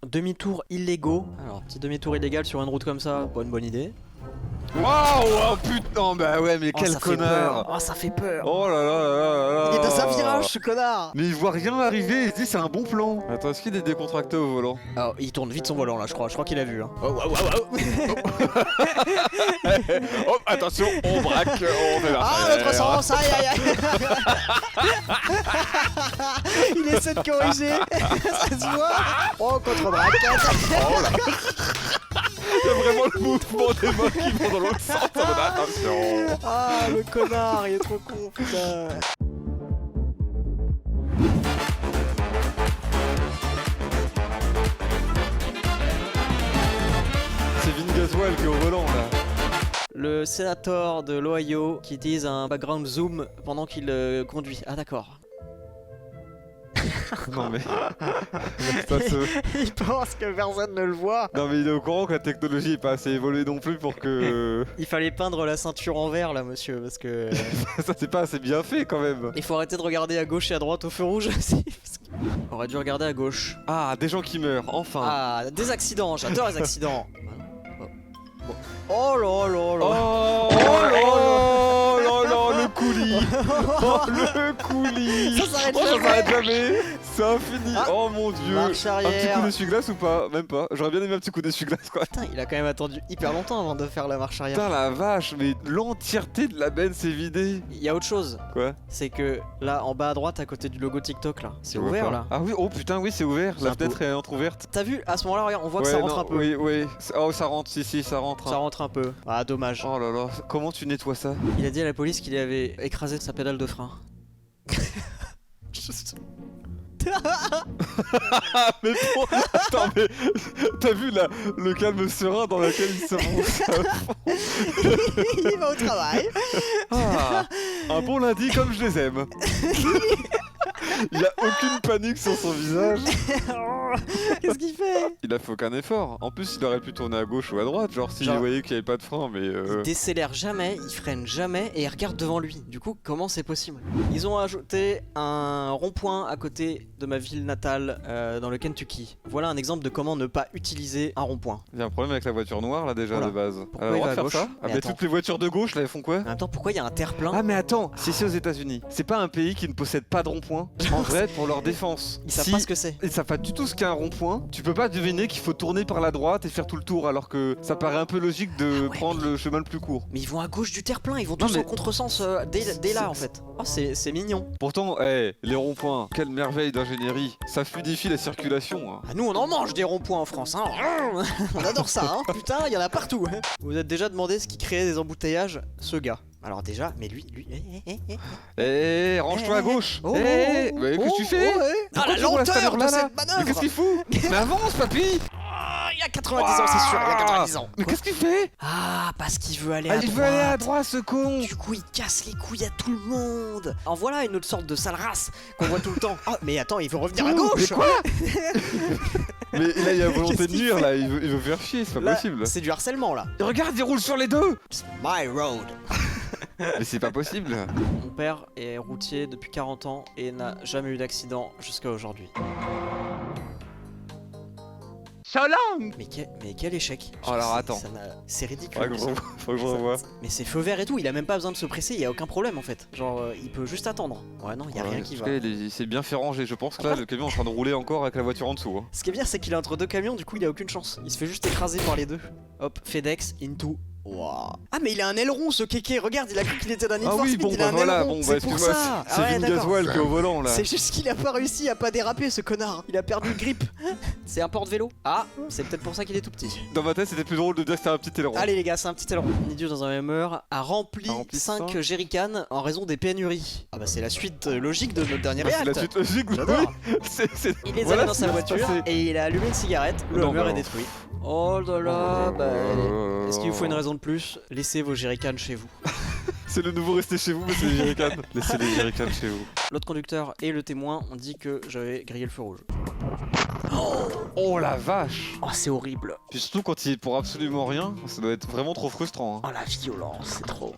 Demi-tour illégaux. Alors, petit demi-tour illégal sur une route comme ça, pas une bonne idée. Waouh, oh putain, bah ouais, mais quel ça fait connard. peur. Oh, ça fait peur. Oh là là là là là. Il est dans un virage, ce connard. Mais il voit rien arriver, il se dit c'est un bon plan. Attends, est-ce qu'il est décontracté au volant? Alors, il tourne vite son volant là, je crois qu'il a vu. Hein. Oh, wow, wow, Oh, attention, on braque, on fait Ah, l'autre sens, aïe aïe aïe. Il essaie de corriger. Ça se voit. Oh, contre-braquette. Oh là. Il y a vraiment le mouvement des mains qui vont dans l'autre sens. Attention. Ah, le connard, il est trop con, putain. C'est Vin Gasoil qui est au volant là. Le sénateur de l'Ohio qui utilise un background zoom pendant qu'il conduit. Ah d'accord. Non mais... ça se... Il pense que personne ne le voit. Non mais il est au courant que la technologie est pas assez évoluée non plus pour que... Il fallait peindre la ceinture en vert là monsieur parce que... ça c'est pas assez bien fait quand même. Il faut arrêter de regarder à gauche et à droite au feu rouge aussi. On aurait dû regarder à gauche. Ah, des gens qui meurent, enfin. Ah, des accidents, j'adore les accidents. Oh là là là. Oh, oh là là, le coulis. Oh, le coulis. Ça s'arrête ça jamais. s'arrête jamais. Ça finit. Ah, oh mon dieu. marche Un petit arrière. coup d'essuie-glace ou pas? Même pas. J'aurais bien aimé un petit coup d'essuie-glace quoi. Putain, il a quand même attendu hyper longtemps avant de faire la marche arrière. Putain la vache, mais l'entièreté de la benne s'est vidée. Il y a autre chose. Quoi? C'est que là, en bas à droite, à côté du logo TikTok là, c'est Je vois ouvert pas. là. Ah oui, oh putain, oui, c'est ouvert. C'est La un peu- fenêtre est entrouverte. T'as vu, à ce moment-là, regarde, on voit que Ouais, ça rentre non, un peu. Oui, oui. Oh, ça rentre, si, ça rentre. Ça rentre un peu. Ah, dommage. Oh là là, comment tu nettoies ça? Il a dit à la police qu'il avait écrasé sa pédale de frein. Ah mais bon, attends mais t'as vu là le calme serein dans lequel il se monte. Il va au travail. Ah, un bon lundi comme je les aime. Il y a aucune panique sur son visage. Qu'est-ce qu'il fait? Il a fait aucun effort. En plus il aurait pu tourner à gauche ou à droite, genre s'il Genre- voyait qu'il n'y avait pas de frein mais Il décélère jamais, il freine jamais et il regarde devant lui. Du coup, comment c'est possible? Ils ont ajouté un rond-point à côté de ma ville natale dans le Kentucky. Voilà un exemple de comment ne pas utiliser un rond-point. il y a un problème avec la voiture noire là déjà Voilà. de base. Pourquoi Elle a le il droit va de à faire gauche? ça? Ah Mais mais attends. toutes les voitures de gauche là elles font quoi? En même temps, pourquoi il y a un terre-plein? Ah mais attends, si c'est aux États-Unis, c'est pas un pays qui ne possède pas de rond-point. En vrai, pour leur défense. Ils savent Si- pas ce que c'est. Ils savent pas du tout ce qu'est un rond-point. Tu peux pas deviner qu'il faut tourner par la droite et faire tout le tour, alors que ça paraît un peu logique de ouais, prendre le chemin le plus court. Mais ils vont à gauche du terre-plein, ils vont Non, tous mais- en contresens dès là en fait. Oh, c'est mignon. Pourtant, les ronds-points, quelle merveille d'ingénierie. Ça fluidifie la circulation. Hein. Ah, nous on en mange des ronds-points en France, hein. On adore ça, hein. Putain, il y en a partout. Vous vous êtes déjà demandé ce qui créait des embouteillages? Ce gars. Alors déjà, mais lui... Range-toi à gauche. Oh, Mais qu'est-ce que tu fais? Ah, Pourquoi la tu roules à cette lenteur de allure-là, là cette manœuvre. Mais qu'est-ce qu'il fout? Mais avance, papy. Ah, il y a 90 ans, c'est sûr, il y a 90 ans. Mais qu'est-ce qu'il fait? Ah, parce qu'il veut aller Ah, à il droite. veut aller à droite, ce con. Du coup, il casse les couilles à tout le monde. En voilà une autre sorte de sale race qu'on voit tout le temps. Ah, mais attends, il veut revenir à Mais gauche. quoi? Mais là, il y a volonté Qu'est-ce de qu'il nuire, fait? là. Il veut faire chier, c'est pas Là, possible. c'est du harcèlement là. Et regarde, il roule sur les deux. It's my road. Mais c'est pas possible. Mon père est routier depuis 40 ans et n'a jamais eu d'accident jusqu'à aujourd'hui. Mais quel échec. Oh, alors, attends. C'est ridicule. Faut que je revoie. Mais c'est feu vert et tout, il a même pas besoin de se presser, il y a aucun problème en fait. Genre il peut juste attendre. Ouais non, il y a rien qui va. Il s'est bien fait ranger. Je pense que là, le camion est en train de rouler encore avec la voiture en dessous. Hein. Ce qui est bien c'est qu'il est entre deux camions, du coup il a aucune chance. Il se fait juste écraser par les deux. Hop, FedEx into. Wow. Ah mais il a un aileron ce kéké, regarde, il a cru qu'il était d'un Need Ah for oui, Speed, bon il a bah un voilà, aileron, bon bah c'est pour excuse-moi, ça. c'est Ah ouais, Vin d'accord. Gasoil qui est au volant là. C'est juste qu'il a pas réussi à pas déraper ce connard. Il a perdu le grip. C'est un porte-vélo. Ah, c'est peut-être pour ça qu'il est tout petit. Dans ma tête, c'était plus drôle de dire que c'était un petit aileron. Allez les gars, c'est un petit aileron. Un idiot dans un MER a rempli A rempli 5 cinq. jerrycans en raison des pénuries. Ah bah c'est la suite logique de notre dernier Bah, c'est la réact. suite logique, oui. J'adore. C'est- Il les voilà avait dans ce sa qui va se voiture passer. et il a allumé une cigarette. Le Non, Hummer bah est non. détruit. Oh là là, bah... Oh. Est-ce qu'il vous faut une raison de plus? Laissez vos jerrycans chez vous. C'est le nouveau rester chez vous, mais c'est les jerrycans. Laissez les jerrycans chez vous. L'autre conducteur et le témoin ont dit que j'avais grillé le feu rouge. Oh la vache. Oh c'est horrible. Puis surtout quand il est pour absolument rien, ça doit être vraiment trop frustrant. Hein. Oh la violence, c'est trop.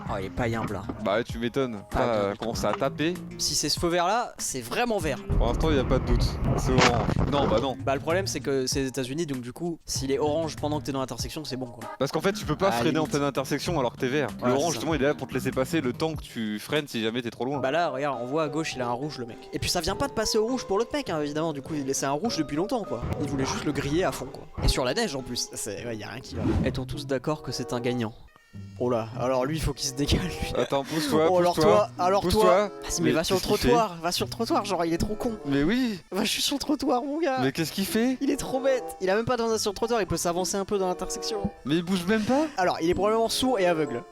Oh, il est païen blanc. Bah ouais, tu m'étonnes. Ah, bien, Là, bien. commence à taper. Si c'est ce feu vert là, c'est vraiment vert. Pour l'instant, y a pas de doute. C'est orange. Non, bah non. Bah le problème c'est que c'est les États-Unis, donc du coup, s'il est orange pendant que t'es dans l'intersection, c'est bon quoi. Parce qu'en fait, tu peux pas À la freiner en limite. pleine intersection alors que t'es vert. Ouais, L'orange, c'est ça. justement, il est là pour te laisser passer le temps que tu freines si jamais t'es trop loin. Bah là, regarde, on voit à gauche, il a un rouge le mec. Et puis ça vient pas de passer au rouge pour l'autre mec, hein, évidemment. Du coup, il laissait un rouge depuis longtemps quoi. Il voulait juste le griller à fond quoi. Et sur la neige en plus. Ouais, y a rien qui va. Est-on tous d'accord que c'est un gagnant? Oh là, alors lui, il faut qu'il se décale lui. Attends, pousse-toi, Oh alors pousse-toi. toi, alors toi. Pousse-toi. Vas-y, mais va sur le qu'est-ce qu'il trottoir, va sur le trottoir, genre il est trop con. Mais oui. Va juste sur le trottoir, mon gars. Mais qu'est-ce qu'il fait? Il est trop bête. Il a même pas de sur le trottoir, il peut s'avancer un peu dans l'intersection. Mais il bouge même pas. Alors, il est probablement sourd et aveugle.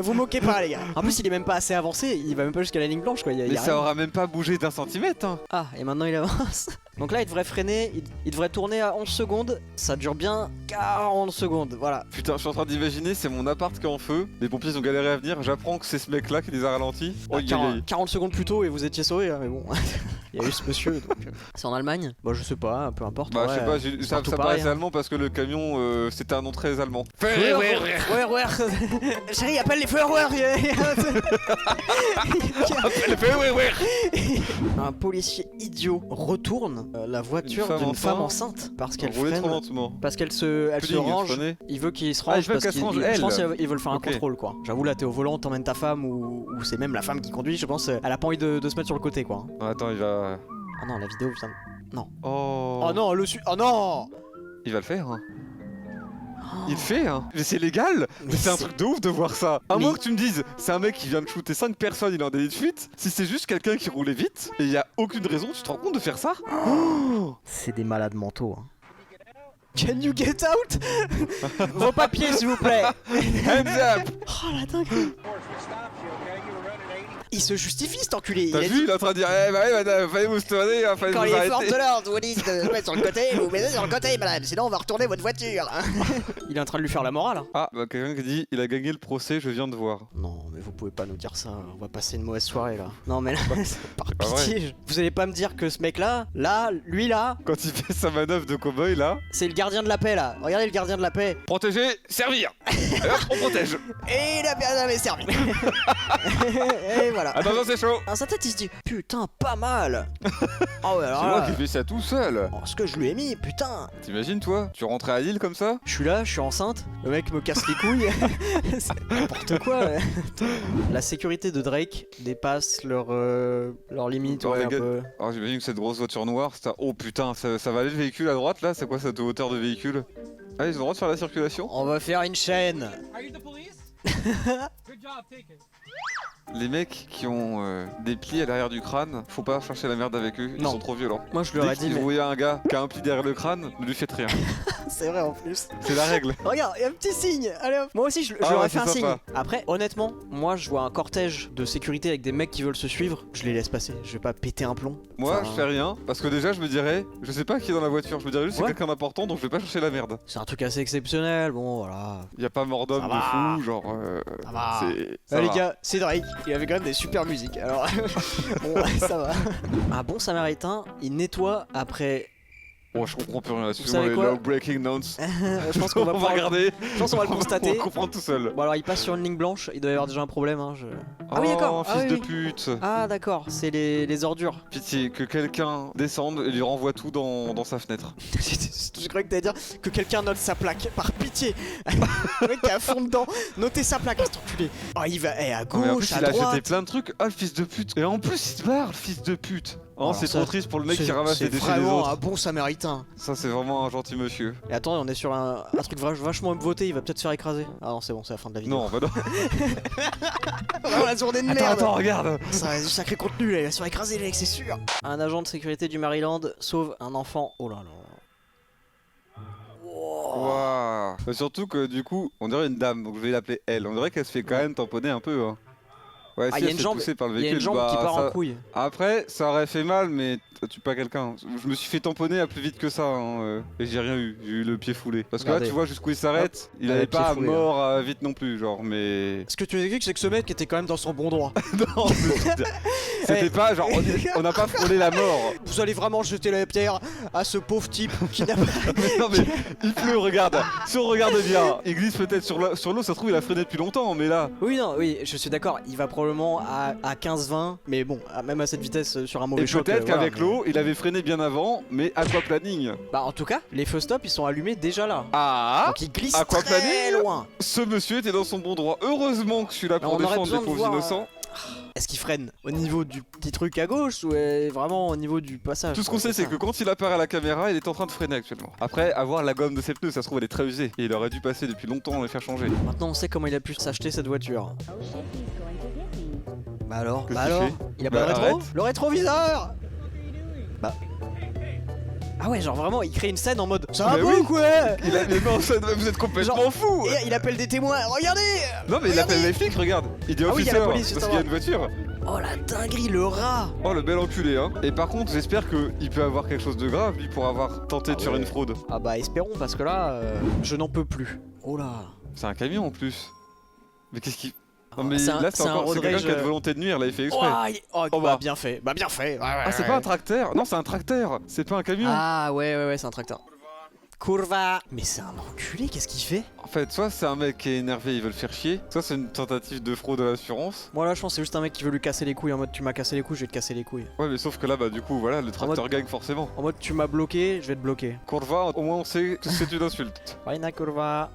Vous moquez pas, les gars. En plus, il est même pas assez avancé, il va même pas jusqu'à la ligne blanche, quoi. Mais ça aura même pas bougé d'un centimètre. Hein. Ah, et maintenant il avance. Donc là, il devrait freiner, il devrait tourner à 11 secondes. Ça dure bien 40 secondes, voilà. Putain, je suis en train d'imaginer, c'est mon appart qui est en feu. Les pompiers ont galéré à venir. J'apprends que c'est ce mec-là qui les a ralentis. Oh, Bah, il 40 secondes plus tôt et vous étiez sauvé, hein, mais bon. Il y a eu ce monsieur, donc. C'est en Allemagne? Bah, je sais pas, peu importe. Bah, ouais, je sais pas, c'est ça partout paraissait pareil, hein. allemand parce que le camion c'était un nom très allemand. Ouais. Chérie, appelle les Feuerwehr. Un policier idiot retourne la voiture d'une femme enceinte parce qu'elle roulait trop freine. lentement. Parce qu'elle se Pudding, range. prenez. Il veut qu'il se Ah, range il veut parce qu'elle se qu'il range, je pense elle. qu'ils veulent faire un Ok. contrôle quoi. J'avoue là t'es au volant, t'emmènes ta femme ou c'est même la femme qui conduit, je pense elle a pas envie de se mettre sur le côté quoi. Non, attends, il va. Ah non la vidéo vient. Oh. Oh non oh non. Il va le faire. Hein. Il le fait, hein. Mais c'est légal. Mais c'est un truc de ouf de voir ça. À Mais- moins que tu me dises, c'est un mec qui vient de shooter 5 personnes, il est en délit de fuite. Si c'est juste quelqu'un qui roulait vite et il y a aucune raison, tu te rends compte de faire ça? Oh. C'est des malades mentaux. Hein. Can you get out? Vos papiers s'il vous plaît. Hands up. Oh la dingue. Il se justifie cet enculé. T'as Il a vu, dit- il est en train de dire, eh bah oui, madame, fallait vous tourner, hein, fallait Quand vous les forces arrêter. de l'ordre vous disent de se mettre sur le côté, vous mettez sur le côté, madame, sinon on va retourner votre voiture. Il est en train de lui faire la morale. Hein. Ah, bah quelqu'un qui dit, il a gagné le procès, je viens de voir. Non, mais vous pouvez pas nous dire ça, on va passer une mauvaise soirée là. Non, mais là, par pas pitié, vous allez pas me dire que ce mec là, lui là, Quand il fait sa manœuvre de cowboy là, c'est le gardien de la paix là. Regardez le gardien de la paix. protéger, servir. Et hop, on protège. Et la personne avait servi. Et voilà. Attention, c'est chaud. Dans sa tête, il se dit putain, pas mal. Ah ouais, alors C'est moi là, qui fais ça tout seul. oh, ce que je lui ai mis, putain. T'imagines toi, tu rentrais à Lille comme ça? Je suis là, je suis enceinte, le mec me casse les couilles. C'est n'importe quoi. Ouais. La sécurité de Drake dépasse leur limite. Ouais, Ouais, un gars. peu. Alors j'imagine que cette grosse voiture noire, c'est oh putain, ça va aller le véhicule à droite là? C'est quoi cette hauteur de véhicule? Ah, ils ont le droit de faire la circulation? On va faire une chaîne. Are you the police? Good job, take it. Les mecs qui ont des plis à l'arrière du crâne, faut pas chercher la merde avec eux, ils Non. sont trop violents. Moi je Dès leur ai que dit, vous mais voyez un gars qui a un pli derrière le crâne, ne lui faites rien. c'est vrai en plus. C'est la règle. Regarde, il y a un petit signe. Allez hop. Moi aussi je Ah leur ai ouais, fait un c'est signe. sympa. Après, honnêtement, moi je vois un cortège de sécurité avec des mecs qui veulent se suivre, je les laisse passer. Je vais pas péter un plomb. Moi, Enfin, je fais rien, parce que déjà, je me dirais, je sais pas qui est dans la voiture, je me dirais juste c'est Ouais. quelqu'un d'important, donc je vais pas chercher la merde. C'est un truc assez exceptionnel. Bon voilà. Y a pas mort d'homme Ça de va. fou, genre. Ça va. Ça les va. gars, c'est Drake, il avait quand même des super musiques, alors bon, ouais, ça va. Un bon samaritain, il nettoie après. Oh, je comprends plus rien là-dessus. Vous savez Les quoi low breaking notes. Je pense qu'on va, on va regarder. Je pense qu'on va le On constater. va comprendre tout seul. Bon alors il passe sur une ligne blanche, il doit y avoir déjà un problème. Hein, Ah oui d'accord. Oh, Ah, fils oui, de oui. pute. Ah d'accord, c'est les ordures. Pitié, que quelqu'un descende et lui renvoie tout dans sa fenêtre. Je croyais que t'allais dire que quelqu'un note sa plaque, par pitié. Le mec est à fond dedans, notez sa plaque, cet enculé. Oh il va à Non, mais en gauche, plus, à il a acheté droite. plein de trucs. Ah, le fils de pute. Et en plus, il se barre, le fils de pute. Oh, Alors c'est ça, trop triste pour le mec qui ramasse les C'est déchets des vraiment autres. un bon samaritain. Ça, c'est vraiment un gentil monsieur. Et attends, on est sur un truc vachement voté, il va peut-être se faire écraser. Ah non, c'est bon, c'est la fin de la vidéo. Non, bah non. Vraiment la journée de merde. Attends, regarde. Ça va être du sacré contenu là, il va se faire écraser le mec, c'est sûr. Un agent de sécurité du Maryland sauve un enfant. Oh là là. Waouh. Surtout que du coup, on dirait une dame, donc je vais l'appeler elle. On dirait qu'elle se fait quand même tamponner un peu. Hein. Ouais, Ah, si il y a elle une s'est jambe, poussée par le il y a véhicule, une jambe qui bah, part ça- en couille. Après, ça aurait fait mal, mais tu tues pas quelqu'un. Je me suis fait tamponner à plus vite que ça, hein, et j'ai rien eu. J'ai eu le pied foulé. Parce que là, Regardez. tu vois jusqu'où il s'arrête, il Ah, avait le pied pas foulé, mort vite non plus, genre, mais. Ce que tu expliques, c'est que ce mec était quand même dans son bon droit. Non, mais c'était pas genre, on n'a pas frôlé la mort. Vous allez vraiment jeter la pierre à ce pauvre type qui n'a pas. Non, mais il pleut, regarde. Si on regarde bien, il glisse peut-être sur l'eau, ça se trouve, il a freiné depuis longtemps, mais là. Oui, non, oui, je suis d'accord. Il va probablement à 15-20, mais bon, même à cette vitesse sur un mauvais Et choc. peut-être voilà, qu'avec mais- l'eau, il avait freiné bien avant, mais aquaplaning. Bah, en tout cas, les feux stop ils sont allumés déjà là. Ah, Donc il glisse aquaplaning très loin. ce monsieur était dans son bon droit. Heureusement que je suis là pour on aurait défendre besoin les de pauvres voir, innocents. Est-ce qu'il freine au niveau du petit truc à gauche ou vraiment au niveau du passage? Tout ce qu'on sait, c'est que quand il apparaît à la caméra, il est en train de freiner actuellement. Après, avoir la gomme de ses pneus, ça se trouve, elle est très usée. Et il aurait dû passer depuis longtemps et faire changer. Maintenant on sait comment il a pu s'acheter cette voiture. Bah alors, Qu'est-ce bah qu'il alors, fait il a pas Bah, le rétro arrête. Le rétroviseur. Bah. Ah ouais, genre vraiment, il crée une scène en mode ça va Mais pas oui. ou quoi? Il a mais non, ça, vous êtes complètement Genre- fou. Et il appelle des témoins, regardez. Non, mais il Regardez. appelle les flics, regarde. Il dit Ah oui, il y a la officer police juste parce qu'il y a avant. une voiture. Oh la dinguerie, le rat. Oh, le bel enculé, hein. Et par contre, j'espère qu'il peut avoir quelque chose de grave, lui, pour avoir tenté de faire ouais. une fraude. Ah bah espérons parce que là, je n'en peux plus. Oh là. C'est un camion en plus. Mais qu'est-ce qu'il. Non, Ah, mais c'est un- là, c'est un encore. C'est road quelqu'un rage, qui a de volonté de nuire, là, il fait exprès. Oh, Oh, bah bah. bien fait, bah bien fait. Ah, c'est pas un tracteur. Non, c'est un tracteur. C'est pas un camion. Ah ouais, c'est un tracteur. Curva. Mais c'est un enculé, qu'est-ce qu'il fait? En fait, soit c'est un mec qui est énervé, il veut le faire chier, soit c'est une tentative de fraude à l'assurance. Moi là, je pense que c'est juste un mec qui veut lui casser les couilles en mode tu m'as cassé les couilles, je vais te casser les couilles. Ouais, mais sauf que là, bah, du coup, voilà, le tracteur gagne forcément. En mode tu m'as bloqué, je vais te bloquer. Curva, au moins on sait que c'est une insulte. Vaina curva.